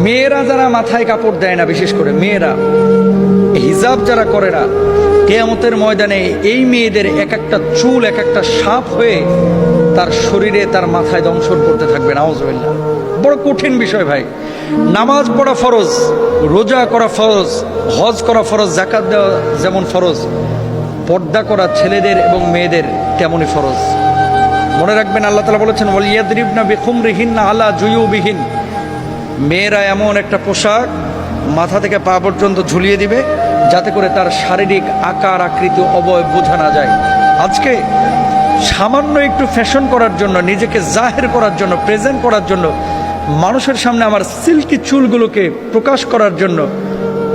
মেয়েরা যারা মাথায় কাপড় দেয় না, বিশেষ করে মেয়েরা হিজাব যারা করে না, কিয়ামতের ময়দানে এই মেয়েদের এক একটা চুল এক একটা সাপ হয়ে তার শরীরে তার মাথায় দংশন করতে থাকবে। নাউজুবিল্লাহ। বড় কঠিন বিষয় ভাই। নামাজ পড়া ফরজ, রোজা করা ফরজ, হজ করা ফরজ, যাকাত দেওয়া যেমন ফরজ, পর্দা করা ছেলেদের এবং মেয়েদের তেমনই ফরজ। মনে রাখবেন, আল্লাহ তাআলা বলেছেন ওয়ালিয়াদরিবনা বিখুমরিহিন্না আলা জুয়ুবিহিন, মেয়েরা এমন একটা পোশাক মাথা থেকে পা পর্যন্ত ঝুলিয়ে দিবে যাতে করে তার শারীরিক আকার আকৃতি অবয়ব বোঝা না যায়। আজকে সামান্য একটু ফ্যাশন করার জন্য, নিজেকে জাহের করার জন্য, প্রেজেন্ট করার জন্য, মানুষের সামনে আমার সিল্কি চুলগুলোকে প্রকাশ করার জন্য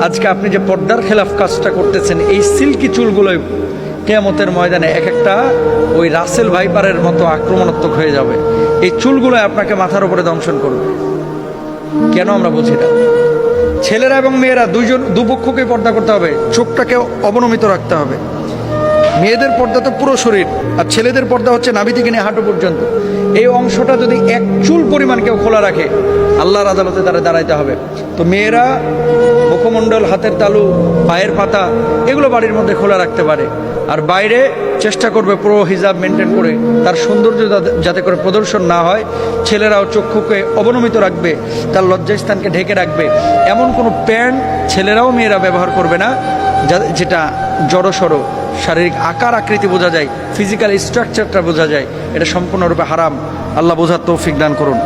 আজকে আপনি যে পর্দার খেলাফ কাজটা করতেছেন, এই সিল্কি চুলগুলোই কিয়ামতের ময়দানে এক একটা ওই রাসেল ভাইপারের মতো আক্রমণাত্মক হয়ে যাবে। এই চুলগুলো আপনাকে মাথার উপরে দংশন করবে। কেন আমরা বুঝি না? ছেলেরা এবং মেয়েরা দুপক্ষকে পর্দা করতে হবে, চোখটাকে অবনমিত রাখতে হবে। মেয়েদের পর্দা তো পুরো শরীর, আর ছেলেদের পর্দা হচ্ছে নাভি থেকে নিয়ে হাঁটু পর্যন্ত। এই অংশটা যদি এক চুল পরিমাণ কেউ খোলা রাখে, আল্লাহর আদালতে তারা দাঁড়াইতে হবে। তো মেয়েরা মুখমণ্ডল, হাতের তালু, পায়ের পাতা এগুলো বাড়ির মধ্যে খোলা রাখতে পারে, আর বাইরে চেষ্টা করবে পুরো হিজাব মেনটেন করে তার সৌন্দর্য যাতে করে প্রদর্শন না হয়। ছেলেরাও চক্ষুকে অবনমিত রাখবে, তার লজ্জাস্থানকে ঢেকে রাখবে। এমন কোনো প্যান্ট ছেলেরাও মেয়েরা ব্যবহার করবে না যেটা জড়সড় শারীরিক আকার আকৃতি বোঝা যায়, ফিজিক্যাল স্ট্রাকচারটা বোঝা যায়। এটা সম্পূর্ণরূপে হারাম। আল্লাহ বোঝার তৌফিক দান করুন।